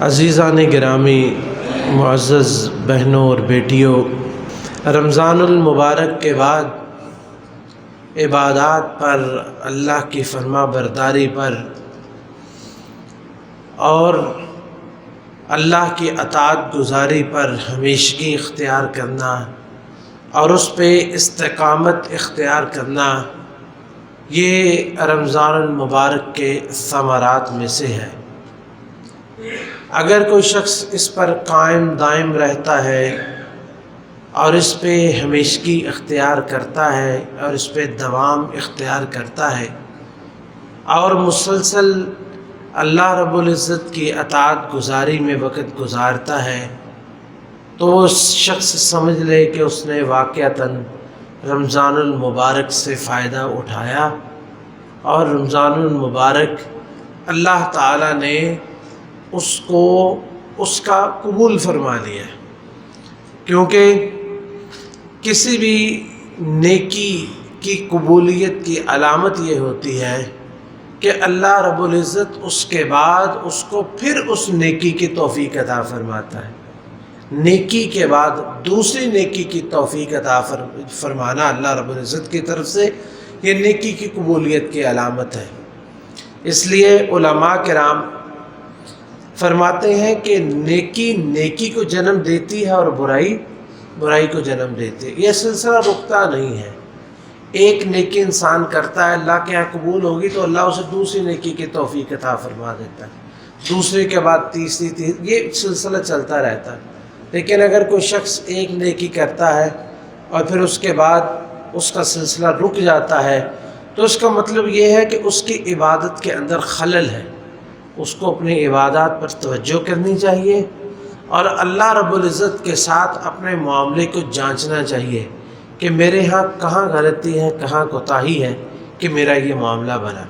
عزیزان گرامی، معزز بہنوں اور بیٹیوں، رمضان المبارک کے بعد عبادات پر، اللہ کی فرما برداری پر اور اللہ کی اطاعت گزاری پر ہمیشگی اختیار کرنا اور اس پہ استقامت اختیار کرنا، یہ رمضان المبارک کے ثمرات میں سے ہے۔ اگر کوئی شخص اس پر قائم دائم رہتا ہے اور اس پہ ہمیشگی اختیار کرتا ہے اور اس پہ دوام اختیار کرتا ہے اور مسلسل اللہ رب العزت کی اطاعت گزاری میں وقت گزارتا ہے، تو وہ شخص سمجھ لے کہ اس نے واقعتاً رمضان المبارک سے فائدہ اٹھایا اور رمضان المبارک اللہ تعالیٰ نے اس کا قبول فرما لیا ہے۔ کیونکہ کسی بھی نیکی کی قبولیت کی علامت یہ ہوتی ہے کہ اللہ رب العزت اس کے بعد اس کو پھر اس نیکی کی توفیق عطا فرماتا ہے۔ نیکی کے بعد دوسری نیکی کی توفیق عطا فرمانا اللہ رب العزت کی طرف سے یہ نیکی کی قبولیت کی علامت ہے۔ اس لیے علماء کرام فرماتے ہیں کہ نیکی نیکی کو جنم دیتی ہے اور برائی برائی کو جنم دیتی ہے۔ یہ سلسلہ رکتا نہیں ہے۔ ایک نیکی انسان کرتا ہے، اللہ کے یہاں قبول ہوگی تو اللہ اسے دوسری نیکی کی توفیق عطا فرما دیتا ہے، دوسرے کے بعد تیسری، یہ سلسلہ چلتا رہتا ہے۔ لیکن اگر کوئی شخص ایک نیکی کرتا ہے اور پھر اس کے بعد اس کا سلسلہ رک جاتا ہے، تو اس کا مطلب یہ ہے کہ اس کی عبادت کے اندر خلل ہے۔ اس کو اپنی عبادات پر توجہ کرنی چاہیے اور اللہ رب العزت کے ساتھ اپنے معاملے کو جانچنا چاہیے کہ میرے ہاں کہاں غلطی ہے، کہاں کوتاہی ہے کہ میرا یہ معاملہ بنا۔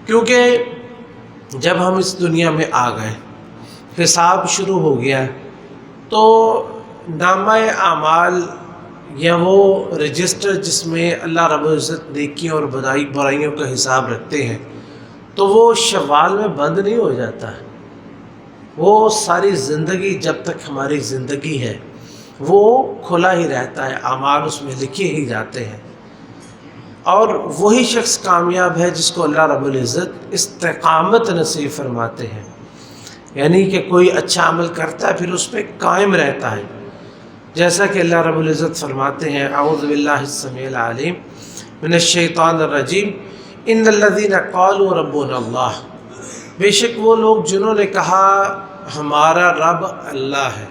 کیونکہ جب ہم اس دنیا میں آ گئے، حساب شروع ہو گیا، تو نامہ اعمال یا وہ رجسٹر جس میں اللہ رب العزت نیکیوں اور برائیوں کا حساب رکھتے ہیں، تو وہ شوال میں بند نہیں ہو جاتا۔ وہ ساری زندگی، جب تک ہماری زندگی ہے، وہ کھلا ہی رہتا ہے، اعمال اس میں لکھے ہی جاتے ہیں۔ اور وہی شخص کامیاب ہے جس کو اللہ رب العزت استقامت نصیب فرماتے ہیں، یعنی کہ کوئی اچھا عمل کرتا ہے پھر اس پہ قائم رہتا ہے۔ جیسا کہ اللہ رب العزت فرماتے ہیں، اعوذ باللہ السمیع العلیم من الشیطان الرجیم، ان الذین قالوا ربنا اللہ، بے شک وہ لوگ جنہوں نے کہا ہمارا رب اللہ ہے۔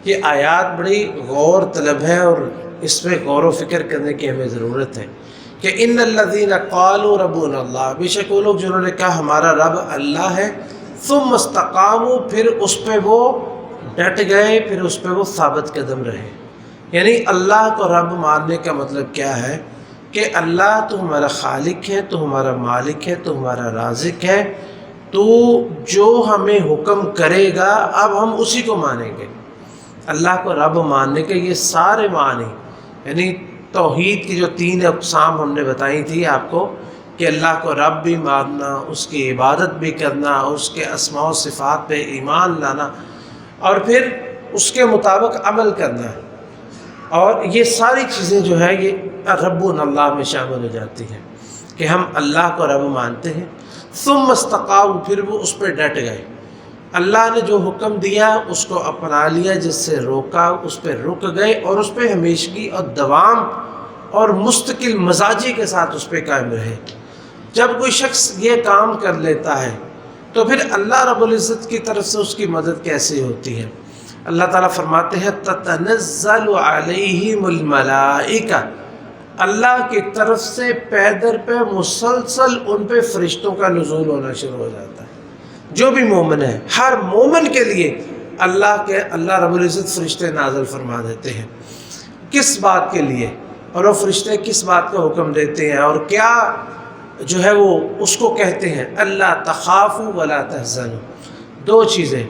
یہ آیات بڑی غور طلب ہے اور اس میں غور و فکر کرنے کی ہمیں ضرورت ہے کہ ان الذین قالوا ربنا اللہ، بے شک وہ لوگ جنہوں نے کہا ہمارا رب اللہ ہے، ثم استقاموا، پھر اس پہ وہ ڈٹ گئے، پھر اس پہ وہ ثابت قدم رہے۔ یعنی اللہ کو رب ماننے کا مطلب کیا ہے کہ اللہ تو ہمارا خالق ہے، تو ہمارا مالک ہے، تو ہمارا رازق ہے، تو جو ہمیں حکم کرے گا اب ہم اسی کو مانیں گے۔ اللہ کو رب ماننے کے یہ سارے معنی، یعنی توحید کی جو 3 اقسام ہم نے بتائی تھی آپ کو کہ اللہ کو رب بھی ماننا، اس کی عبادت بھی کرنا، اس کے اسماء و صفات پہ ایمان لانا اور پھر اس کے مطابق عمل کرنا، اور یہ ساری چیزیں جو ہے یہ ربنا اللہ میں شامل ہو جاتی ہیں کہ ہم اللہ کو رب مانتے ہیں۔ ثم استقاموا، پھر وہ اس پہ ڈٹ گئے، اللہ نے جو حکم دیا اس کو اپنا لیا، جس سے روکا اس پہ رک گئے اور اس پہ ہمیشگی اور دوام اور مستقل مزاجی کے ساتھ اس پہ قائم رہے۔ جب کوئی شخص یہ کام کر لیتا ہے تو پھر اللہ رب العزت کی طرف سے اس کی مدد کیسے ہوتی ہے؟ اللہ تعالیٰ فرماتے ہیں تتنزل علیہم الملائکہ، اللہ کی طرف سے پے در پہ مسلسل ان پہ فرشتوں کا نزول ہونا شروع ہو جاتا ہے۔ جو بھی مومن ہے، ہر مومن کے لیے اللہ رب العزت فرشتے نازل فرما دیتے ہیں۔ کس بات کے لیے؟ اور وہ فرشتے کس بات کا حکم دیتے ہیں اور کیا جو ہے وہ اس کو کہتے ہیں؟ اللہ تخافوا ولا تحزنوا، 2 چیزیں،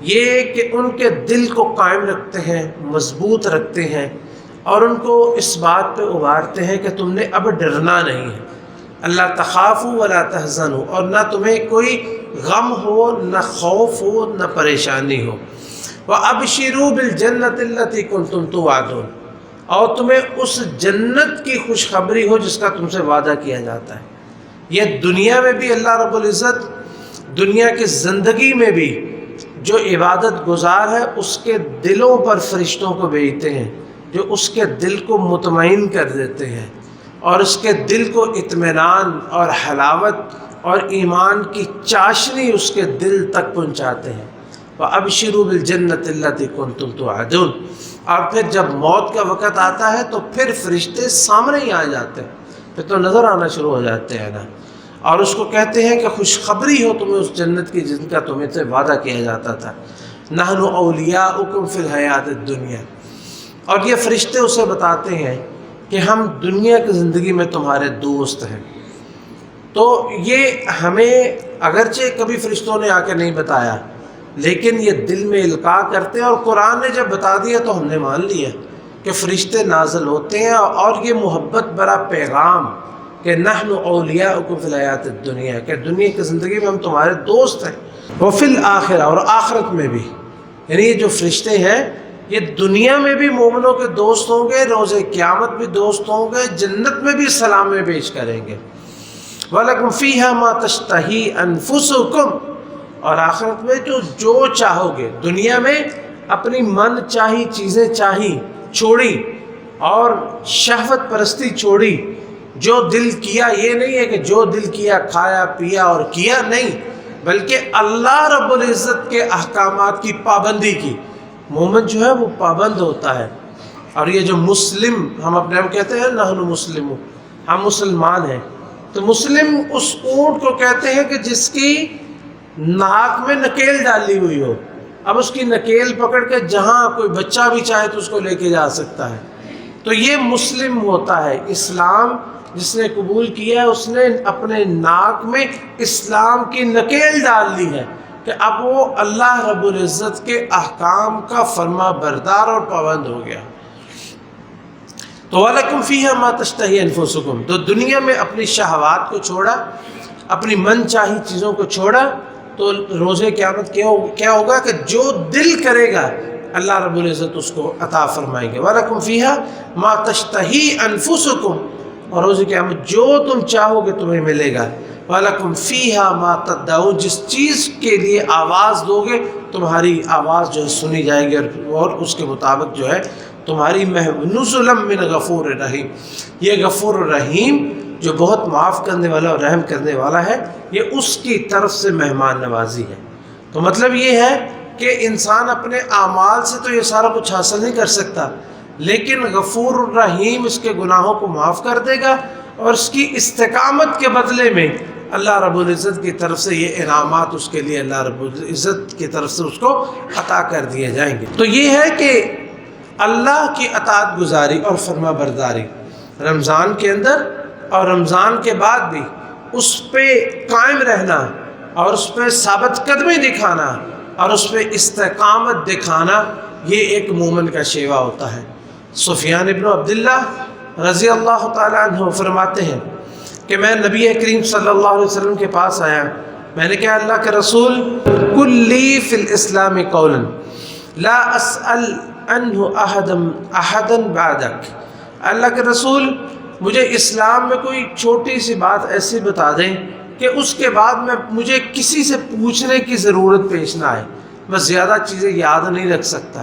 یہ کہ ان کے دل کو قائم رکھتے ہیں، مضبوط رکھتے ہیں اور ان کو اس بات پہ ابھارتے ہیں کہ تم نے اب ڈرنا نہیں ہے۔ اللہ تخافوا ولا تحزنوا، اور نہ تمہیں کوئی غم ہو، نہ خوف ہو، نہ پریشانی ہو۔ وَأَبْشِرُوا بِالْجَنَّةِ الَّتِي كُنْتُمْ تُوعَدُونَ، اور تمہیں اس جنت کی خوشخبری ہو جس کا تم سے وعدہ کیا جاتا ہے۔ یہ دنیا میں بھی اللہ رب العزت دنیا کی زندگی میں بھی جو عبادت گزار ہے اس کے دلوں پر فرشتوں کو بھیجتے ہیں جو اس کے دل کو مطمئن کر دیتے ہیں اور اس کے دل کو اطمینان اور حلاوت اور ایمان کی چاشنی اس کے دل تک پہنچاتے ہیں۔ وَأَبْشِرُوا بِالْجَنَّةِ الَّتِي كُنْتُمْ تُوعَدُونَ، اور پھر جب موت کا وقت آتا ہے تو پھر فرشتے سامنے ہی آ جاتے ہیں، پھر تو نظر آنا شروع ہو جاتے ہیں نا، اور اس کو کہتے ہیں کہ خوشخبری ہو تمہیں اس جنت کی جن کا تمہیں سے وعدہ کیا جاتا تھا۔ نحن اولیاؤکم فی الحیات الدنیا، اور یہ فرشتے اسے بتاتے ہیں کہ ہم دنیا کی زندگی میں تمہارے دوست ہیں۔ تو یہ ہمیں اگرچہ کبھی فرشتوں نے آ کے نہیں بتایا لیکن یہ دل میں القاء کرتے ہیں، اور قرآن نے جب بتا دیا تو ہم نے مان لیا کہ فرشتے نازل ہوتے ہیں، اور یہ محبت بڑا پیغام کہ نحن اولیاؤکم فی الحیات الدنیا، کہ دنیا کی زندگی میں ہم تمہارے دوست ہیں، وفی الآخرہ، اور آخرت میں بھی، یعنی یہ جو فرشتے ہیں یہ دنیا میں بھی مومنوں کے دوست ہوں گے، روز قیامت بھی دوست ہوں گے، جنت میں بھی سلامیں پیش کریں گے۔ وَلَكُمْ فِيهَا مَا تَشْتَهِي أَنفُسُكُمْ، اور آخرت میں جو چاہو گے، دنیا میں اپنی من چاہی چیزیں چاہی چھوڑی اور شہوت پرستی چھوڑی، جو دل کیا، یہ نہیں ہے کہ جو دل کیا کھایا پیا اور کیا، نہیں، بلکہ اللہ رب العزت کے احکامات کی پابندی کی۔ مومن جو ہے وہ پابند ہوتا ہے، اور یہ جو مسلم ہم اپنے ہم کہتے ہیں نحن مسلم، ہم مسلمان ہیں، تو مسلم اس اونٹ کو کہتے ہیں کہ جس کی ناک میں نکیل ڈالی ہوئی ہو، اب اس کی نکیل پکڑ کے جہاں کوئی بچہ بھی چاہے تو اس کو لے کے جا سکتا ہے، تو یہ مسلم ہوتا ہے۔ اسلام جس نے قبول کیا ہے اس نے اپنے ناک میں اسلام کی نکیل ڈال لی ہے کہ اب وہ اللہ رب العزت کے احکام کا فرما بردار اور پابند ہو گیا۔ تو وَلَكُمْ فِيهَا مَا تَشْتَهِي أَنفُسُكُمْ، تو دنیا میں اپنی شہوات کو چھوڑا، اپنی من چاہی چیزوں کو چھوڑا، تو روز قیامت کیا ہوگا کہ جو دل کرے گا اللہ رب العزت اس کو عطا فرمائیں گے۔ وَلَكُمْ فِيهَا مَا تَشْتَهِي أَنفُسُكُمْ، اور روز قیامت جو تم چاہو گے تمہیں ملے گا۔ وَلَكُمْ فِيهَا مَا تَدَّعُونَ، جس چیز کے لیے آواز دو گے تمہاری آواز جو ہے سنی جائے گی، اور اس کے مطابق جو ہے تمہاری نزلا من غفور الرحیم، یہ غفور الرحیم جو بہت معاف کرنے والا اور رحم کرنے والا ہے، یہ اس کی طرف سے مہمان نوازی ہے۔ تو مطلب یہ ہے کہ انسان اپنے اعمال سے تو یہ سارا کچھ حاصل نہیں کر سکتا، لیکن غفور الرحیم اس کے گناہوں کو معاف کر دے گا، اور اس کی استقامت کے بدلے میں اللہ رب العزت کی طرف سے یہ انعامات اس کے لیے اللہ رب العزت کی طرف سے اس کو عطا کر دیے جائیں گے۔ تو یہ ہے کہ اللہ کی اطاعت گزاری اور فرما برداری رمضان کے اندر اور رمضان کے بعد بھی اس پہ قائم رہنا، اور اس پہ ثابت قدمی دکھانا، اور اس پہ استقامت دکھانا، یہ ایک مومن کا شیوا ہوتا ہے۔ سفیان ابن عبداللہ رضی اللہ تعالیٰ عنہ فرماتے ہیں کہ میں نبی کریم صلی اللہ علیہ وسلم کے پاس آیا، میں نے کہا اللہ کے رسول قل لی فی الاسلام قولا لا اسأل عنہ احدا بعدک، اللہ کے رسول مجھے اسلام میں کوئی چھوٹی سی بات ایسی بتا دیں کہ اس کے بعد میں مجھے کسی سے پوچھنے کی ضرورت پیش نہ آئے، میں زیادہ چیزیں یاد نہیں رکھ سکتا،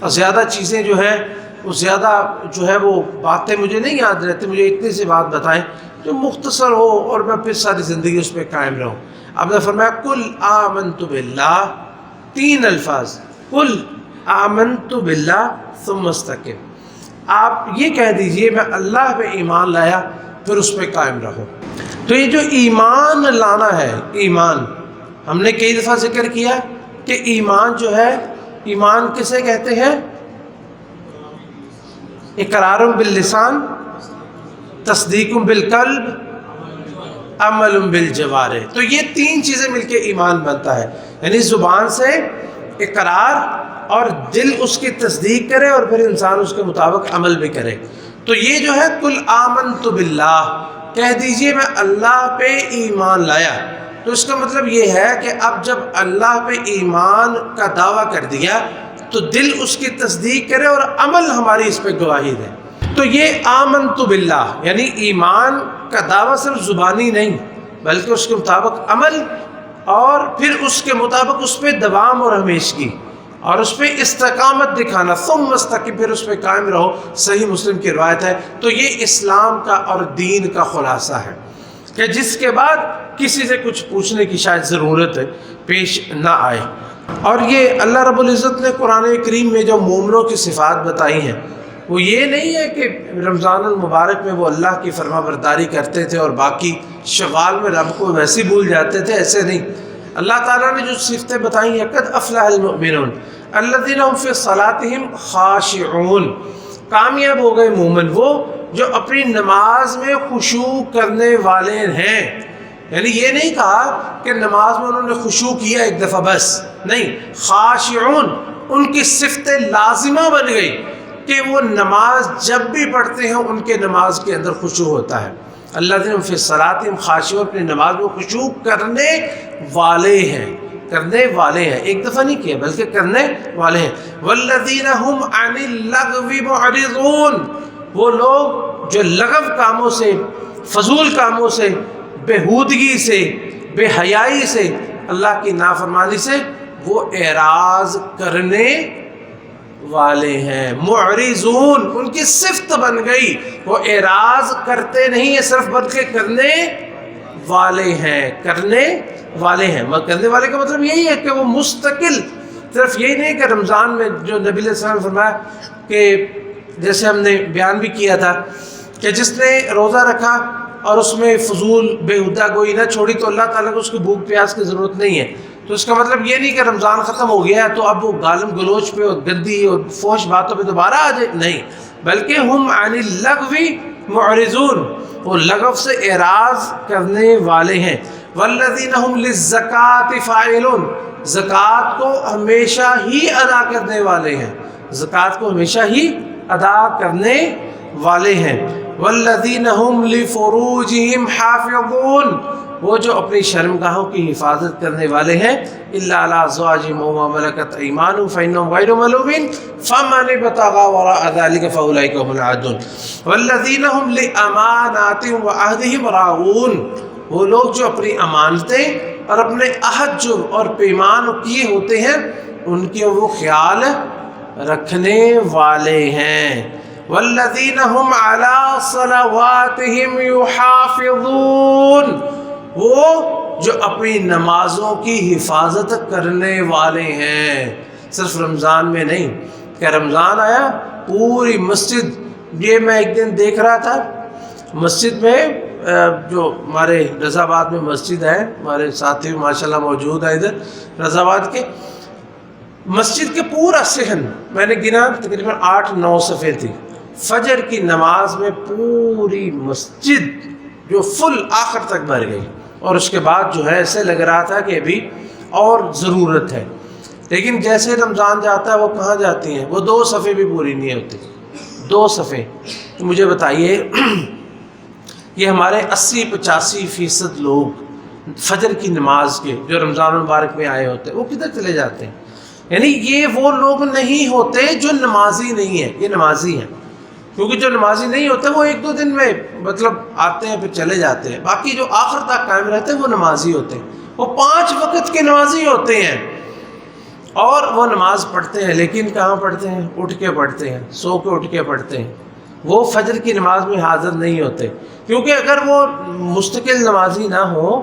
اور زیادہ چیزیں جو ہے وہ زیادہ جو ہے وہ باتیں مجھے نہیں یاد رہتی، مجھے اتنی سی بات بتائیں جو مختصر ہو اور میں پھر ساری زندگی اس پہ قائم رہوں۔ اب نے فرمایا قل آمنت باللہ، 3 الفاظ، قل آمنت باللہ ثم استقم، آپ یہ کہہ دیجئے میں اللہ پہ ایمان لایا، پھر اس پہ قائم رہو۔ تو یہ جو ایمان لانا ہے، ایمان ہم نے کئی دفعہ ذکر کیا کہ ایمان جو ہے، ایمان کسے کہتے ہیں؟ اقرار باللسان، تصدیق بالقلب، عمل بالجوارح، تو یہ 3 چیزیں مل کے ایمان بنتا ہے، یعنی زبان سے اقرار اور دل اس کی تصدیق کرے اور پھر انسان اس کے مطابق عمل بھی کرے۔ تو یہ جو ہے قل آمنت باللہ، کہہ دیجئے میں اللہ پہ ایمان لایا، تو اس کا مطلب یہ ہے کہ اب جب اللہ پہ ایمان کا دعویٰ کر دیا تو دل اس کی تصدیق کرے اور عمل ہماری اس پہ گواہی دے. تو یہ آمنت باللہ یعنی ایمان کا دعویٰ صرف زبانی نہیں بلکہ اس کے مطابق عمل اور پھر اس کے مطابق اس پہ دوام اور ہمیشگی اور اس پہ استقامت دکھانا. ثم استقم، پھر اس پہ قائم رہو. صحیح مسلم کی روایت ہے. تو یہ اسلام کا اور دین کا خلاصہ ہے کہ جس کے بعد کسی سے کچھ پوچھنے کی شاید ضرورت پیش نہ آئے. اور یہ اللہ رب العزت نے قرآن کریم میں جو مومنوں کی صفات بتائی ہیں وہ یہ نہیں ہے کہ رمضان المبارک میں وہ اللہ کی فرما برداری کرتے تھے اور باقی شوال میں رب کو ویسے ہی بھول جاتے تھے. ایسے نہیں. اللہ تعالیٰ نے جو صفتیں بتائی ہیں قد افلح المؤمنون الذین هم فی صلاتہم خاشعون، کامیاب ہو گئے مومن وہ جو اپنی نماز میں خشوع کرنے والے ہیں. یعنی یہ نہیں کہا کہ نماز میں انہوں نے خشوع کیا ایک دفعہ بس، نہیں، خاشعون ان کی صفت لازمہ بن گئی کہ وہ نماز جب بھی پڑھتے ہیں ان کے نماز کے اندر خشوع ہوتا ہے. الذین فی صلاتہم خاشعون، اپنی نماز میں خشوع کرنے والے ہیں، کرنے والے ہیں، ایک دفعہ نہیں کیا بلکہ کرنے والے ہیں. والذین هم عن اللغو معرضون، وہ لوگ جو لغو کاموں سے، فضول کاموں سے، بےہودگی سے، بے حیائی سے، اللہ کی نافرمانی سے وہ اعراض کرنے والے ہیں. معرضون ان کی صفت بن گئی، وہ اعراض کرتے نہیں ہیں صرف بلکہ کرنے والے ہیں. کرنے والے ہیں. کرنے والے کا مطلب یہی ہے کہ وہ مستقل، صرف یہی نہیں کہ رمضان میں جو نبی علیہ السلام نے فرمایا کہ جیسے ہم نے بیان بھی کیا تھا کہ جس نے روزہ رکھا اور اس میں فضول بےہودہ گوئی نہ چھوڑی تو اللہ تعالیٰ کو اس کی بھوک پیاس کی ضرورت نہیں ہے. تو اس کا مطلب یہ نہیں کہ رمضان ختم ہو گیا ہے تو اب وہ گالم گلوچ پہ اور گندی اور فوش باتوں پہ دوبارہ آ جائے، نہیں، بلکہ ہم عن اللغو معرضون، وہ لغو سے اعراض کرنے والے ہیں. والذین هم للزکاۃ فاعلون، زکوٰۃ کو ہمیشہ ہی ادا کرنے والے ہیں، زکوٰۃ کو ہمیشہ ہی ادا کرنے والے ہیں. والذین هم لفروجہم حافظون، وہ جو اپنی شرمگاہوں کی حفاظت کرنے والے ہیں. الا علی ازواجہم وما ملکت ایمانہم فانہم غیر ملومین فمن ابتغى وراء ذلک فاولئک هم العادون. والذین هم لاماناتہم وعہدہم راعون، وہ لوگ جو اپنی امانتیں اور اپنے عہد جو اور پیمان کیے ہوتے ہیں ان کے وہ خیال رکھنے والے ہیں. والذین هم علی صلواتہم یحافظون، وہ جو اپنی نمازوں کی حفاظت کرنے والے ہیں. صرف رمضان میں نہیں کہ رمضان آیا پوری مسجد، یہ میں ایک دن دیکھ رہا تھا مسجد میں جو ہمارے رضا آباد میں مسجد ہے، ہمارے ساتھی ماشاءاللہ موجود ہیں ادھر رضا آباد کے، مسجد کے پورا صحن میں نے گنا تقریباً 8-9 صفحے تھی. فجر کی نماز میں پوری مسجد جو فل آخر تک بھر گئی اور اس کے بعد جو ہے ایسے لگ رہا تھا کہ ابھی اور ضرورت ہے. لیکن جیسے رمضان جاتا ہے وہ کہاں جاتی ہیں، وہ 2 صفحے بھی پوری نہیں ہوتی. 2 صفحے. تو مجھے بتائیے یہ ہمارے 80-85% لوگ فجر کی نماز کے جو رمضان المبارک میں آئے ہوتے ہیں وہ کدھر چلے جاتے ہیں؟ یعنی یہ وہ لوگ نہیں ہوتے جو نمازی نہیں ہیں، یہ نمازی ہیں. کیونکہ جو نمازی نہیں ہوتے وہ 1-2 دن میں مطلب آتے ہیں پھر چلے جاتے ہیں، باقی جو آخر تک قائم رہتے ہیں وہ نمازی ہوتے ہیں. وہ 5 وقت کے نمازی ہوتے ہیں اور وہ نماز پڑھتے ہیں، لیکن کہاں پڑھتے ہیں؟ اٹھ کے پڑھتے ہیں، سو کے اٹھ کے پڑھتے ہیں. وہ فجر کی نماز میں حاضر نہیں ہوتے، کیونکہ اگر وہ مستقل نمازی نہ ہو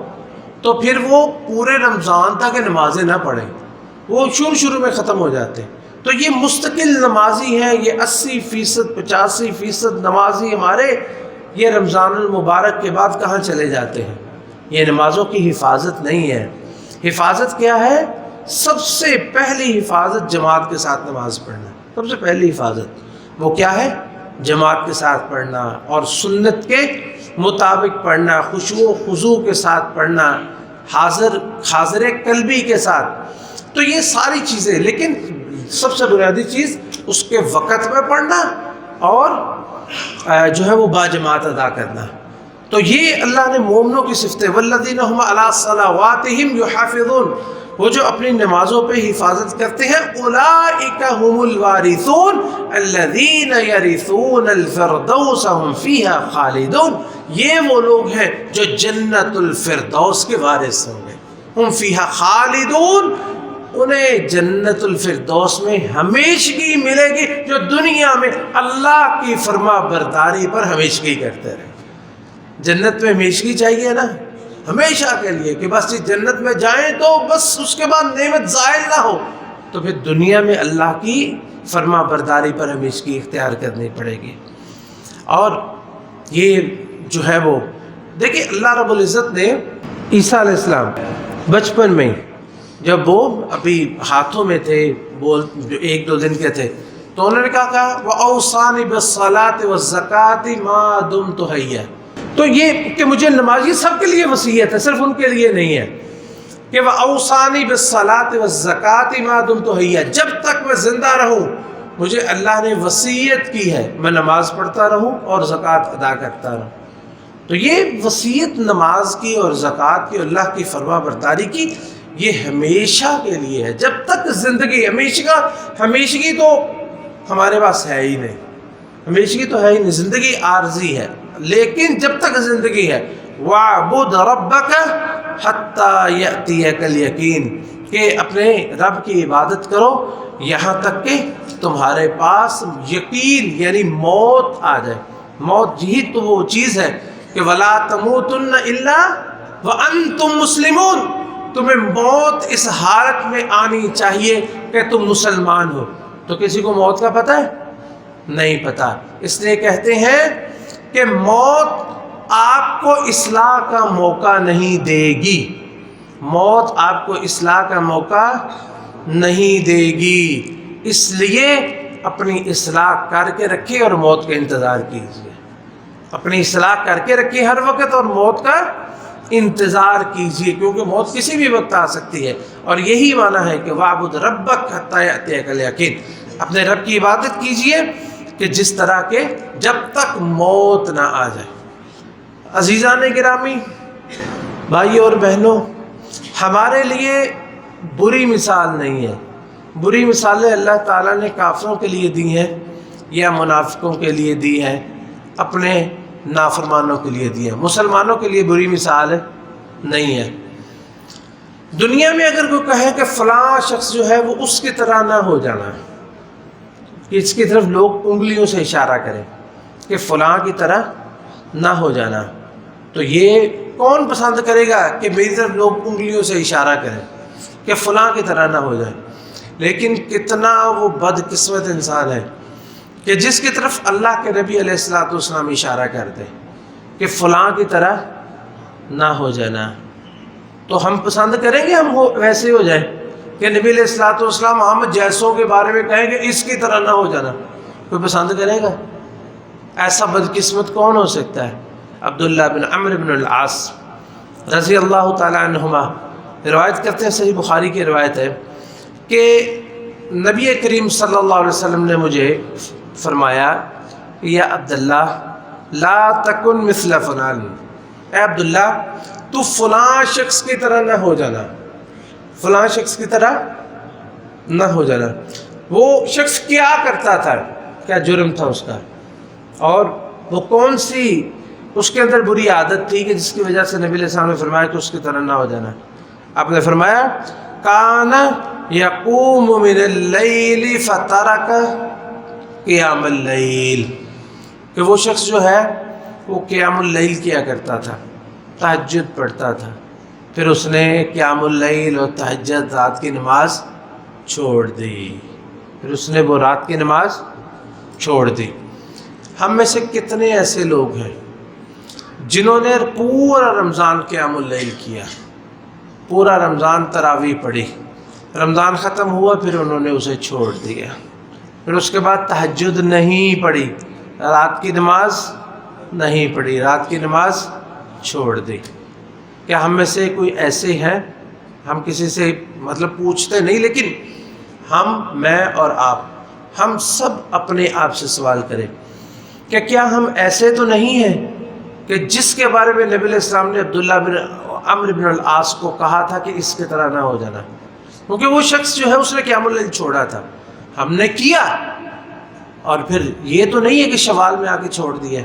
تو پھر وہ پورے رمضان تک نمازیں نہ پڑھیں، وہ شروع میں ختم ہو جاتے ہیں. تو یہ مستقل نمازی ہیں، یہ 80% 85% نمازی ہمارے یہ رمضان المبارک کے بعد کہاں چلے جاتے ہیں؟ یہ نمازوں کی حفاظت نہیں ہے. حفاظت کیا ہے؟ سب سے پہلی حفاظت جماعت کے ساتھ نماز پڑھنا. سب سے پہلی حفاظت وہ کیا ہے؟ جماعت کے ساتھ پڑھنا اور سنت کے مطابق پڑھنا، خشوع و خضوع کے ساتھ پڑھنا، حاضر قلبی کے ساتھ. تو یہ ساری چیزیں، لیکن سب سے بنیادی چیز اس کے وقت میں پڑھنا اور جو ہے وہ باجماعت ادا کرنا. تو یہ اللہ نے مومنوں کی صفتیں، والذین هم علی صلواتہم یحافظون، وہ جو اپنی نمازوں پہ حفاظت کرتے ہیں، اولئک هم الوارثون الذین یرثون الفردوس هم فیہا خالدون، یہ وہ لوگ ہیں جو جنت الفردوس کے وارث ہوں گے، ہم فیہا خالدون، انہیں جنت الفردوس میں ہمیشگی ملے گی، جو دنیا میں اللہ کی فرما برداری پر ہمیشگی کرتے رہے۔ جنت میں ہمیشگی چاہیے نا، ہمیشہ کے لیے، کہ بس جنت میں جائیں تو بس اس کے بعد نعمت زائل نہ ہو، تو پھر دنیا میں اللہ کی فرما برداری پر ہمیشگی اختیار کرنی پڑے گی۔ اور یہ جو ہے وہ دیکھیں، اللہ رب العزت نے عیسیٰ علیہ السلام بچپن میں جب وہ ابھی ہاتھوں میں تھے، جو 1-2 دن کے تھے، تو انہوں نے کہا وَأَوْصَانِي بِالصَّلَاةِ وَالزَّكَاةِ مَا دُمْتُ حَيًّا، تو یہ کہ مجھے نماز، یہ سب کے لیے وصیت ہے، صرف ان کے لیے نہیں ہے، کہ وَأَوْصَانِي بِالصَّلَاةِ وَالزَّكَاةِ مَا دُمْتُ حَيًّا، جب تک میں زندہ رہوں مجھے اللہ نے وصیت کی ہے میں نماز پڑھتا رہوں اور زکوٰۃ ادا کرتا رہوں۔ تو یہ وصیت نماز کی اور زکوٰۃ کی، اللہ کی فرما برداری کی، یہ ہمیشہ کے لیے ہے، جب تک زندگی، ہمیشگی تو ہمارے پاس ہے ہی نہیں، ہمیشگی تو ہے ہی نہیں، زندگی عارضی ہے، لیکن جب تک زندگی ہے وَاعْبُدْ رَبَّكَ حَتَّى يَأْتِيَكَ الْيَقِينُ، کہ اپنے رب کی عبادت کرو یہاں تک کہ تمہارے پاس یقین یعنی موت آ جائے۔ موت یہی تو وہ چیز ہے کہ وَلَا تَمُوتُنَّ إِلَّا وَأَنْتُمْ مُسْلِمُونَ، تمہیں موت اس حالت میں آنی چاہیے کہ تم مسلمان ہو۔ تو کسی کو موت کا پتہ ہے؟ نہیں پتہ، اس لیے کہتے ہیں کہ موت آپ کو اصلاح کا موقع نہیں دے گی، موت آپ کو اصلاح کا موقع نہیں دے گی، اس لیے اپنی اصلاح کر کے رکھیے اور موت کا انتظار کیجیے، اپنی اصلاح کر کے رکھیے ہر وقت اور موت کا انتظار کیجیے، کیونکہ موت کسی بھی وقت آ سکتی ہے۔ اور یہی معنی ہے کہ وَاعْبُدْ رَبَّكَ حَتَّى يَأْتِيَكَ الْيَقِينُ، اپنے رب کی عبادت کیجیے کہ جس طرح کے جب تک موت نہ آ جائے۔ عزیزان گرامی، بھائی اور بہنوں، ہمارے لیے بری مثال نہیں ہے، بری مثالیں اللہ تعالیٰ نے کافروں کے لیے دی ہیں یا منافقوں کے لیے دی ہیں، اپنے نافرمانوں کے لیے دی ہیں، مسلمانوں کے لیے بری مثال نہیں ہے۔ دنیا میں اگر کوئی کہے کہ فلاں شخص جو ہے وہ اس کی طرح نہ ہو جانا، کہ اس کی طرف لوگ انگلیوں سے اشارہ کریں کہ فلاں کی طرح نہ ہو جانا، تو یہ کون پسند کرے گا کہ میری طرف لوگ انگلیوں سے اشارہ کریں کہ فلاں کی طرح نہ ہو جائے؟ لیکن کتنا وہ بدقسمت انسان ہے کہ جس کی طرف اللہ کے نبی علیہ السلام اشارہ کرتے کہ فلاں کی طرح نہ ہو جانا، تو ہم پسند کریں گے ہم ویسے ہو جائیں کہ نبی علیہ السلام ہم جیسوں کے بارے میں کہیں کہ اس کی طرح نہ ہو جانا؟ کوئی پسند کرے گا؟ ایسا بدقسمت کون ہو سکتا ہے؟ عبداللہ بن عمرو بن العاص رضی اللہ تعالی عنہما روایت کرتے ہیں، صحیح بخاری کی روایت ہے کہ نبی کریم صلی اللہ علیہ وسلم نے مجھے فرمایا یا عبداللہ لا تکن مثل فلان، اے عبداللہ تو فلاں شخص کی طرح نہ ہو جانا، فلاں شخص کی طرح نہ ہو جانا۔ وہ شخص کیا کرتا تھا، کیا جرم تھا اس کا، اور وہ کون سی اس کے اندر بری عادت تھی کہ جس کی وجہ سے نبی علیہ السلام نے فرمایا کہ اس کی طرح نہ ہو جانا؟ آپ نے فرمایا کان یقوم من اللیل فترک قیام اللیل، کہ وہ شخص جو ہے وہ قیام اللیل کیا کرتا تھا، تہجد پڑھتا تھا، پھر اس نے قیام اللیل اور تہجد رات کی نماز چھوڑ دی، پھر اس نے وہ رات کی نماز چھوڑ دی۔ ہم میں سے کتنے ایسے لوگ ہیں جنہوں نے پورا رمضان قیام اللیل کیا، پورا رمضان تراویح پڑھی، رمضان ختم ہوا پھر انہوں نے اسے چھوڑ دیا، پھر اس کے بعد تہجد نہیں پڑھی، رات کی نماز نہیں پڑھی، رات کی نماز چھوڑ دی۔ کیا ہم میں سے کوئی ایسے ہیں؟ ہم کسی سے پوچھتے نہیں، لیکن میں اور آپ، ہم سب اپنے آپ سے سوال کریں کہ کیا ہم ایسے تو نہیں ہیں کہ جس کے بارے میں نبی علیہ السلام نے عبداللہ بن عمرو بن العاص کو کہا تھا کہ اس کی طرح نہ ہو جانا، کیونکہ وہ شخص جو ہے اس نے قیام اللیل چھوڑا تھا، ہم نے کیا، اور پھر یہ تو نہیں ہے کہ شوال میں آ کے چھوڑ دیا۔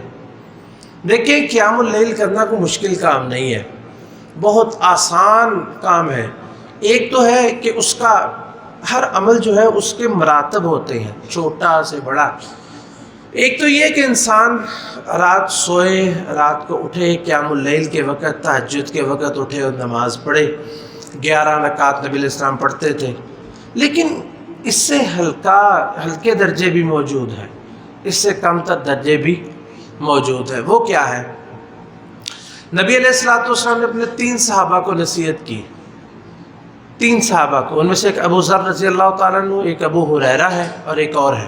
دیکھیں قیام اللیل کرنا کوئی مشکل کام نہیں ہے، بہت آسان کام ہے۔ ایک تو ہے کہ اس کا ہر عمل جو ہے اس کے مراتب ہوتے ہیں، چھوٹا سے بڑا۔ ایک تو یہ کہ انسان رات سوئے، رات کو اٹھے، قیام اللیل کے وقت، تہجد کے وقت اٹھے اور نماز پڑھے۔ 11 رکعت نبی علیہ السلام پڑھتے تھے، لیکن اس سے ہلکے درجے بھی موجود ہیں، اس سے کم تر درجے بھی موجود ہیں۔ وہ کیا ہے؟ نبی علیہ السلام نے اپنے 3 صحابہ کو نصیحت کی، 3 صحابہ کو، ان میں سے ایک ابو ذر رضی اللہ تعالیٰ عنہ، ایک ابو ہریرہ ہے اور ایک اور ہے۔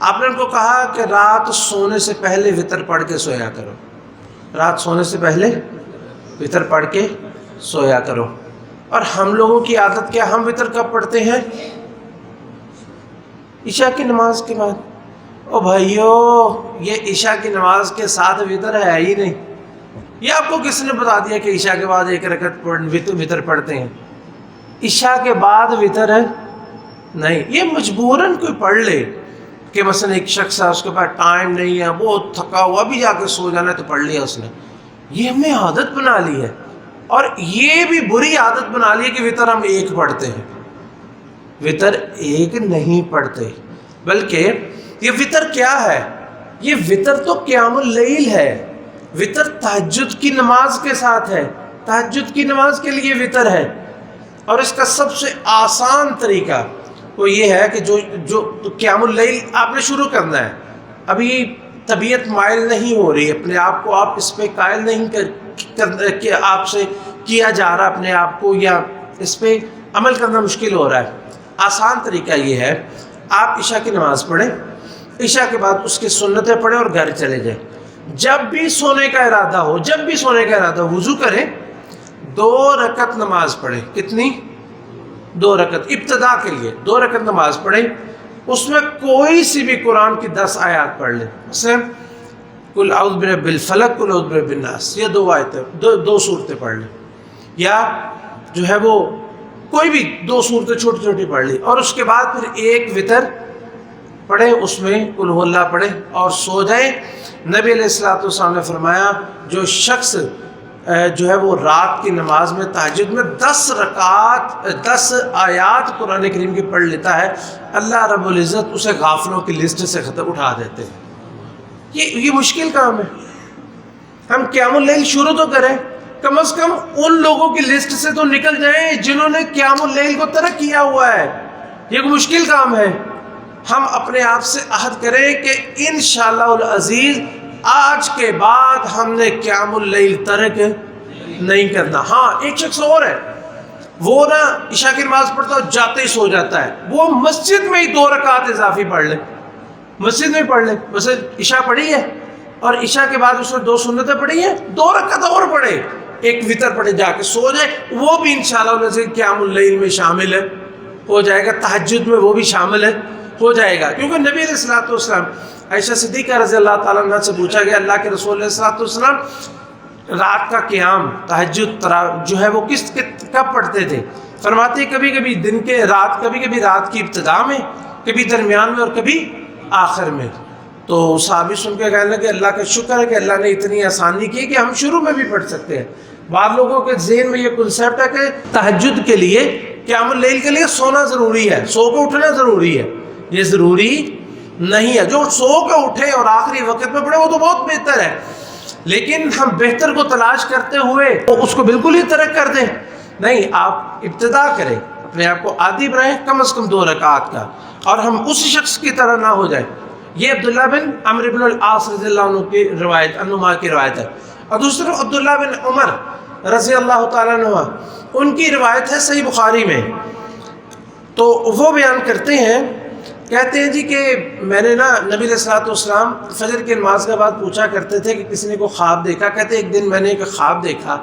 آپ نے ان کو کہا کہ رات سونے سے پہلے وتر پڑھ کے سویا کرو، رات سونے سے پہلے وتر پڑھ کے سویا کرو۔ اور ہم لوگوں کی عادت کیا، ہم وتر کب پڑھتے ہیں؟ عشاء کی نماز کے بعد۔ او بھائیو، یہ عشاء کی نماز کے ساتھ وتر ہے ہی نہیں۔ یہ آپ کو کس نے بتا دیا کہ عشاء کے بعد 1 رکعت وتر پڑھتے ہیں؟ عشاء کے بعد وتر ہے نہیں، یہ مجبوراً کوئی پڑھ لے کہ مثلا ایک شخص ہے، اس کے پاس ٹائم نہیں ہے، بہت تھکا ہوا، بھی جا کے سو جانا ہے تو پڑھ لیا اس نے۔ یہ ہم نے عادت بنا لی ہے، اور یہ بھی بری عادت بنا لی ہے کہ وتر ہم 1 پڑھتے ہیں۔ وتر 1 نہیں پڑھتے، بلکہ یہ وتر کیا ہے؟ یہ وتر تو قیام اللیل ہے، وتر تہجد کی نماز کے ساتھ ہے، تہجد کی نماز کے لیے وتر ہے۔ اور اس کا سب سے آسان طریقہ وہ یہ ہے کہ جو قیام اللیل آپ نے شروع کرنا ہے، ابھی طبیعت مائل نہیں ہو رہی، اپنے آپ کو آپ اس پہ قائل نہیں کہ آپ سے کیا جا رہا اپنے آپ کو، یا اس پہ عمل کرنا مشکل ہو رہا ہے۔ آسان طریقہ یہ ہے، آپ عشاء کی نماز پڑھیں، عشاء کے بعد اس کی سنتیں پڑھیں اور گھر چلے جائیں۔ جب بھی سونے کا ارادہ ہو، وضو کریں، 2 رکعت نماز پڑھیں۔ کتنی؟ 2 رکعت ابتدا کے لیے 2 رکعت نماز پڑھیں، اس میں کوئی سی بھی قرآن کی 10 آیات پڑھ لیں، مثلا قل اعوذ برب الفلق، قل اعوذ برب الناس، یہ 2 آیتیں، 2 صورتیں پڑھ لیں، یا جو ہے وہ کوئی بھی 2 صورتیں چھوٹی چھوٹی پڑھ لی، اور اس کے بعد پھر 1 وتر پڑھیں، اس میں قل هو اللہ پڑھیں اور سو جائیں۔ نبی علیہ السلام نے فرمایا، جو شخص جو ہے وہ رات کی نماز میں تہجد میں 10 آیات قرآن کریم کی پڑھ لیتا ہے، اللہ رب العزت اسے غافلوں کی لسٹ سے اٹھا دیتے ہیں۔ یہ مشکل کام ہے۔ ہم قیام اللیل شروع تو کریں، کم از کم ان لوگوں کی لسٹ سے تو نکل جائیں جنہوں نے قیام اللیل کو ترک کیا ہوا ہے۔ یہ کوئی مشکل کام ہے۔ ہم اپنے آپ سے عہد کریں کہ انشاءاللہ العزیز آج کے بعد ہم نے قیام اللیل ترک نہیں کرنا۔ ہاں، ایک شخص اور ہے، وہ نا عشاء کی نماز پڑھتا ہے، جاتے ہی سو جاتا ہے، وہ مسجد میں ہی 2 رکعت اضافی پڑھ لے، مسجد میں پڑھ لے، بس عشاء پڑھی ہے اور عشاء کے بعد اس نے 2 سنتیں پڑھی ہیں، 2 رکعت اور پڑھے، 1 وتر پڑھے، جا کے سو جائے، وہ بھی انشاءاللہ قیام اللیل میں شامل ہو جائے گا، تہجد میں وہ بھی شامل ہو جائے گا۔ کیونکہ نبی علیہ السلام، عائشہ صدیقہ رضی اللہ تعالیٰ عنہ سے پوچھا گیا، اللہ کے رسول علیہ السلام رات کا قیام تہجد جو ہے وہ کب پڑھتے تھے؟ فرماتے کبھی کبھی دن کے رات، کبھی کبھی رات کی ابتدا میں، کبھی درمیان میں اور کبھی آخر میں۔ تو صحابی سن کے کہنے لگے، اللہ کا شکر ہے کہ اللہ نے اتنی آسانی کی کہ ہم شروع میں بھی پڑھ سکتے ہیں۔ بعض لوگوں کے ذہن میں یہ کنسیپٹ ہے کہ تہجد کے لیے، قیام اللیل کے لیے سونا ضروری ہے، سو کے اٹھنا ضروری ہے۔ یہ ضروری نہیں ہے۔ جو سو کے اٹھے اور آخری وقت میں پڑھے وہ تو بہت بہتر ہے، لیکن ہم بہتر کو تلاش کرتے ہوئے اس کو بالکل ہی ترک کر دیں، نہیں، آپ ابتدا کریں، اپنے آپ کو عادی بنائیں کم از کم 2 رکعت کا، اور ہم اس شخص کی طرح نہ ہو جائیں۔ یہ عبداللہ بن عمرو بن العاص رضی اللہ عنہ کی روایت ہے۔ اور دوسری طرف عبداللہ بن عمر رضی اللہ تعالیٰ عنہ، ان کی روایت ہے صحیح بخاری میں، تو وہ بیان کرتے ہیں، کہتے ہیں جی کہ میں نے نا نبی علیہ السلام فجر کی نماز کے بعد پوچھا کرتے تھے کہ کسی نے کوئی خواب دیکھا؟ کہتے ایک دن میں نے ایک خواب دیکھا،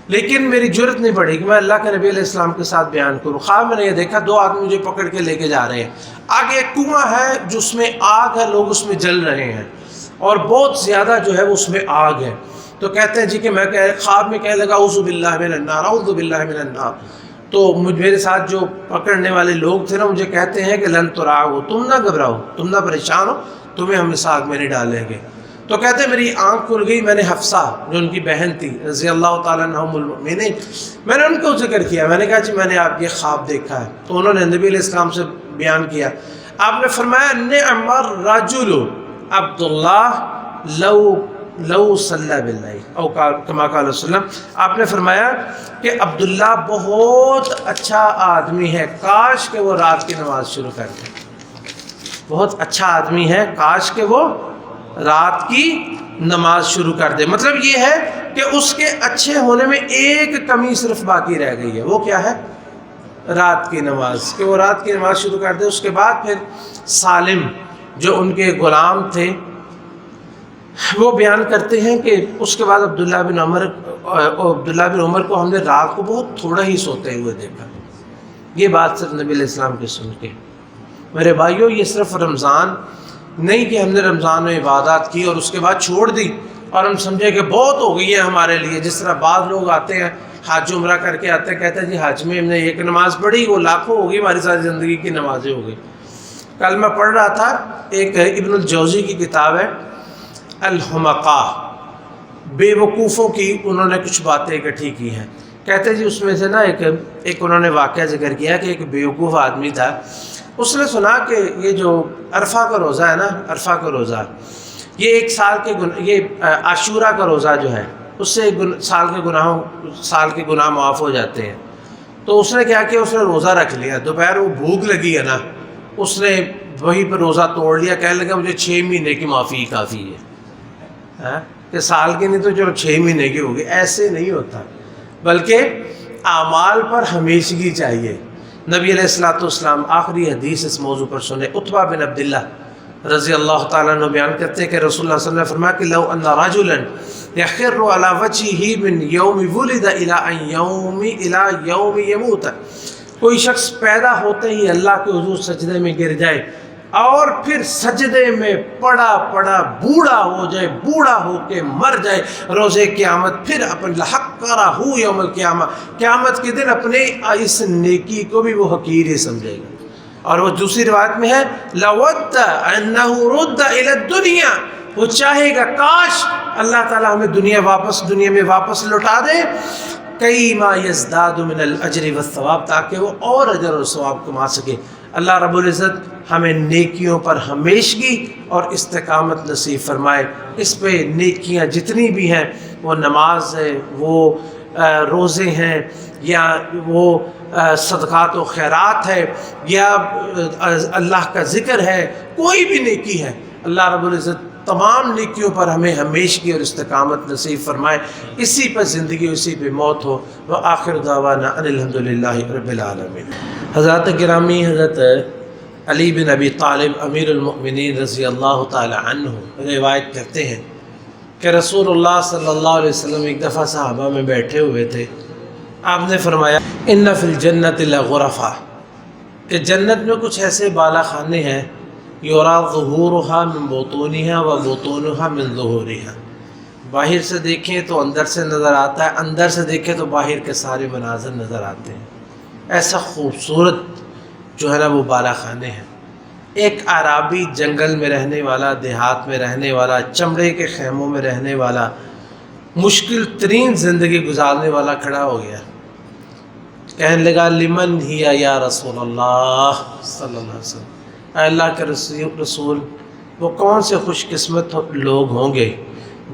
لیکن میری جرت نہیں پڑی کہ میں اللہ کے نبی علیہ السلام کے ساتھ بیان کروں۔ خواب میں نے یہ دیکھا، 2 آدمی مجھے پکڑ کے لے کے جا رہے ہیں، آگے ایک کنواں ہے جو اس میں آگ ہے، لوگ اس میں جل رہے ہیں اور بہت زیادہ جو ہے وہ اس میں آگ ہے، تو کہتے ہیں جی کہ میں خواب میں کہنے لگا اعوذ باللہ من النار، اعوذ باللہ من النار، تو میرے ساتھ جو پکڑنے والے لوگ تھے نا مجھے کہتے ہیں کہ لن تراؤ، تم نہ گھبراؤ، تم نہ پریشان ہو، تمہیں ہم اس آگ میں نہیں ڈالیں گے۔ تو کہتے ہیں میری آنکھ کھل گئی، میں نے حفصہ جو ان کی بہن تھی رضی اللہ تعالیٰ عنہ ام المؤمنین، میں نے ان کو ذکر کیا، میں نے کہا جی میں نے آپ یہ خواب دیکھا ہے۔ تو انہوں نے نبی علیہ السلام سے بیان کیا، آپ نے فرمایا نعم الرجل عبداللہ لو صلی باللیل او کما قال وسلم، آپ نے فرمایا کہ عبداللہ بہت اچھا آدمی ہے، کاش کہ وہ رات کی نماز شروع کر دے۔ بہت اچھا آدمی ہے، کاش کہ وہ رات کی نماز شروع کر دے۔ مطلب یہ ہے کہ اس کے اچھے ہونے میں ایک کمی صرف باقی رہ گئی ہے، وہ کیا ہے؟ رات کی نماز، کہ وہ رات کی نماز شروع کر دے۔ اس کے بعد پھر سالم جو ان کے غلام تھے وہ بیان کرتے ہیں کہ اس کے بعد عبداللہ بن عمر کو ہم نے رات کو بہت تھوڑا ہی سوتے ہوئے دیکھا۔ یہ بات صرف نبی علیہ السلام کی سن کے۔ میرے بھائیوں، یہ صرف رمضان نہیں کہ ہم نے رمضان میں عبادات کی اور اس کے بعد چھوڑ دی اور ہم سمجھے کہ بہت ہو گئی ہے ہمارے لیے۔ جس طرح بعض لوگ آتے ہیں حج عمرہ کر کے آتے ہیں، کہتے ہیں جی حج میں ہم نے ایک نماز پڑھی، وہ لاکھوں ہو گئی، ہماری ساری زندگی کی نمازیں ہو گئی۔ کل میں پڑھ رہا تھا، ایک ابن الجوزی کی کتاب ہے الحمقاء، بے وقوفوں کی انہوں نے کچھ باتیں اکٹھی کی ہیں۔ کہتے ہیں جی اس میں سے نا ایک انہوں نے واقعہ ذکر کیا کہ ایک بے وقوف آدمی تھا، اس نے سنا کہ یہ جو عرفہ کا روزہ ہے نا، عرفہ کا روزہ یہ ایک سال کے یہ عاشورہ کا روزہ جو ہے اس سے سال کے گناہ معاف ہو جاتے ہیں۔ تو اس نے کیا کیا، اس نے روزہ رکھ لیا، دوپہر وہ بھوک لگی ہے نا، اس نے وہیں پہ روزہ توڑ لیا، کہنے لگا مجھے 6 مہینے کی معافی کافی ہے، کہ سال کی نہیں تو چلو 6 مہینے کی ہوگی۔ ایسے نہیں ہوتا، بلکہ اعمال پر ہمیشگی چاہیے۔ نبی علیہ والسلام آخری حدیث اس موضوع پر سنے، عتبہ بن عبداللہ رضی اللہ تعالیٰ عنہ بیان کرتے ہیں کہ رسول اللہ صلی اللہ علیہ وسلم نے فرمایا کہ لو ان رجلا یخر علی وجهه من یوم ولد الى یوم یموت، کوئی شخص پیدا ہوتے ہی اللہ کے حضور سجدے میں گر جائے اور پھر سجدے میں پڑا بوڑھا ہو جائے، بوڑھا ہو کے مر جائے روز قیامت، پھر اپن لحقرہ یوم القیامہ، قیامت کے دن اپنے اس نیکی کو بھی وہ حقیر ہی سمجھے گا۔ اور وہ دوسری روایت میں ہے لَوَدَّ أَنَّهُ رُدَّ إِلَى الدُّنْيَا، وہ چاہے گا کاش اللہ تعالیٰ ہمیں دنیا میں واپس لوٹا دے، کئی ما یزداد من الاجر والثواب، تاکہ وہ اور اجر اور ثواب کما سکے۔ اللہ رب العزت ہمیں نیکیوں پر ہمیشگی اور استقامت نصیب فرمائے۔ اس پہ نیکیاں جتنی بھی ہیں، وہ نماز ہے، وہ روزے ہیں، یا وہ صدقات و خیرات ہے، یا اللہ کا ذکر ہے، کوئی بھی نیکی ہے، اللہ رب العزت تمام نیکیوں پر ہمیں ہمیشگی اور استقامت نصیب فرمائے۔ اسی پر زندگی، اسی پہ موت ہو۔ وآخر دعوانا ان الحمدللہ رب العالمین۔ حضرات گرامی، حضرت علی بن ابی طالب امیر المؤمنین رضی اللہ تعالی عنہ روایت کرتے ہیں کہ رسول اللہ صلی اللہ علیہ وسلم ایک دفعہ صحابہ میں بیٹھے ہوئے تھے، آپ نے فرمایا ان فی الجنت لغرفا، کہ جنت میں کچھ ایسے بالا خانے ہیں، یرا ظہورها من بطونها و بطونها من ظہورها، باہر سے دیکھیں تو اندر سے نظر آتا ہے، اندر سے دیکھیں تو باہر کے سارے مناظر نظر آتے ہیں۔ ایسا خوبصورت جو ہے نا وہ بالا خانے ہیں۔ ایک عرابی جنگل میں رہنے والا، دیہات میں رہنے والا، چمڑے کے خیموں میں رہنے والا، مشکل ترین زندگی گزارنے والا کھڑا ہو گیا، کہنے لگا لمن ہی یا رسول اللہ صلی اللہ علیہ وسلم، اے اللہ کے رسول، وہ کون سے خوش قسمت لوگ ہوں گے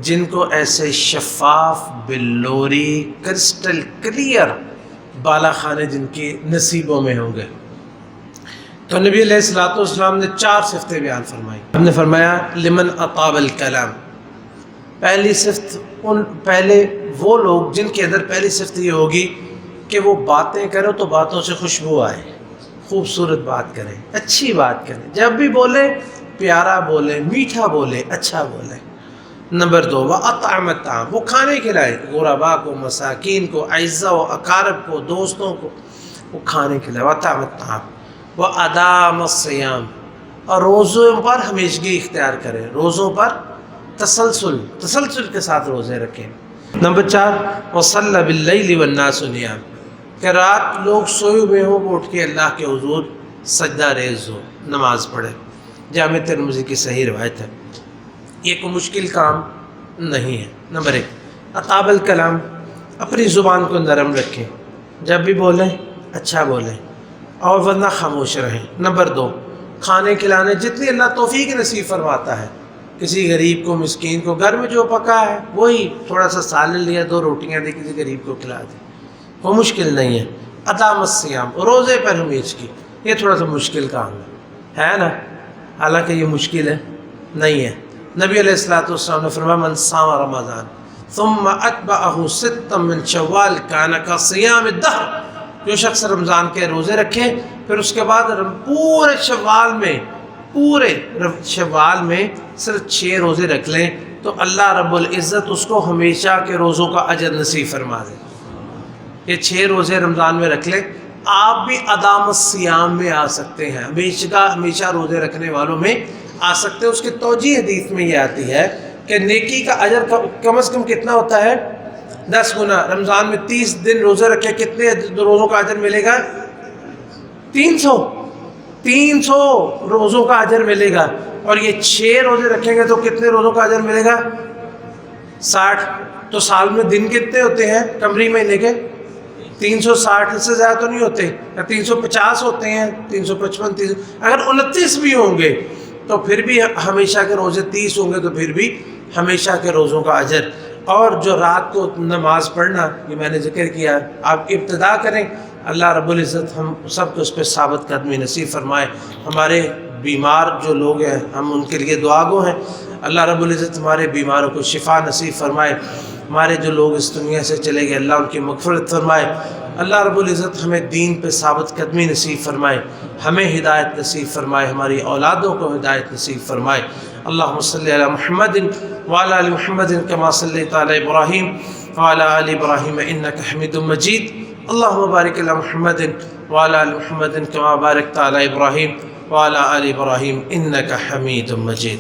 جن کو ایسے شفاف بلوری کرسٹل کلیئر بالا خانے جن کی نصیبوں میں ہوں گے۔ تو نبی علیہ والسلام نے 4 صفتیں بیان فرمائی۔ ہم نے فرمایا لمن اطاب الکلام، پہلی صفت پہلے وہ لوگ جن کے اندر پہلی صفت یہ ہوگی کہ وہ باتیں کرو تو باتوں سے خوشبو آئے، خوبصورت بات کریں، اچھی بات کریں، جب بھی بولیں پیارا بولیں، میٹھا بولیں، اچھا بولیں۔ نمبر 2 وَأَطْعَمَ الطَّعَامَ، وہ کھانے کھلائے، غرباء کو، مساکین کو، اعزاء و اقارب کو، دوستوں کو، وہ کھانے کھلائے۔ وَأَطْعَمَ الطَّعَامَ وَأَدَامَ الصِّيَامَ، اور روزوں پر ہمیشگی اختیار کریں، روزوں پر تسلسل کے ساتھ روزے رکھیں۔ نمبر 4 وصلی باللیل والناس نیام، کہ رات لوگ سوئے ہوئے ہوں وہ اٹھ کے اللہ کے حضور سجدہ ریز ہو، نماز پڑھے۔ جامع ترمذی کی صحیح روایت ہے، یہ کوئی مشکل کام نہیں ہے۔ نمبر 1 اطاب الکلام، اپنی زبان کو نرم رکھیں، جب بھی بولیں اچھا بولیں اور ورنہ خاموش رہیں۔ نمبر 2 کھانے کھلانے جتنی اللہ توفیق نصیب فرماتا ہے، کسی غریب کو مسکین کو گھر میں جو پکا ہے وہی تھوڑا سا سالن لیا 2 روٹیاں دی کسی غریب کو کھلا دی، وہ مشکل نہیں ہے۔ ادام الصیام، روزے پر ہمیش کی، یہ تھوڑا سا مشکل کام ہے نا، حالانکہ یہ مشکل ہے نہیں ہے۔ نبی علیہ الصلوۃ والسلام نے فرمایا من صام رمضان ثم اتبعہ ستا من شوال کان کصیام الدہر، جو شخص رمضان کے روزے رکھے پھر اس کے بعد پورے شوال میں صرف 6 روزے رکھ لیں تو اللہ رب العزت اس کو ہمیشہ کے روزوں کا اجر نصیب فرما دے۔ یہ 6 روزے رمضان میں رکھ لیں، آپ بھی ادام الصیام میں آ سکتے ہیں، ہمیشہ روزے رکھنے والوں میں آ سکتے ہیں۔ اس کی توجیہ حدیث میں یہ آتی ہے کہ نیکی کا اجر کم از کم کتنا ہوتا ہے؟ 10 گنا۔ رمضان میں 30 دن روزے رکھے، کتنے روزوں کا اجر ملے گا؟ 300 روزوں کا اجر ملے گا۔ اور یہ 6 روزے رکھیں گے تو کتنے روزوں کا اجر ملے گا؟ 60۔ تو سال میں دن کتنے ہوتے ہیں قمری مہینے کے؟ 360 سے زیادہ تو نہیں ہوتے، یا 350 ہوتے ہیں، 355 اگر 29 بھی ہوں گے تو پھر بھی ہمیشہ کے روزے 30 ہوں گے تو پھر بھی ہمیشہ کے روزوں کا اجر۔ اور جو رات کو نماز پڑھنا، یہ میں نے ذکر کیا، آپ ابتدا کریں، اللہ رب العزت ہم سب کو اس پہ ثابت قدمی نصیب فرمائے۔ ہمارے بیمار جو لوگ ہیں ہم ان کے لیے دعا گو ہیں، اللہ رب العزت ہمارے بیماروں کو شفا نصیب فرمائے۔ ہمارے جو لوگ اس دنیا سے چلے گئے اللہ ان کی مغفرت فرمائے۔ اللہ رب العزت ہمیں دین پہ ثابت قدمی نصیب فرمائے، ہمیں ہدایت نصیب فرمائے، ہماری اولادوں کو ہدایت نصیب فرمائے۔ اللہم صلی علی محمد وعلی آل محمد کما صلیت علی ابراہیم وعلی آل ابراہیم انک حمید مجید۔ اللہم بارک علی محمد وعلی آل محمد کما بارکت علی ابراہیم وعلی آل ابراہیم انک حمید مجید۔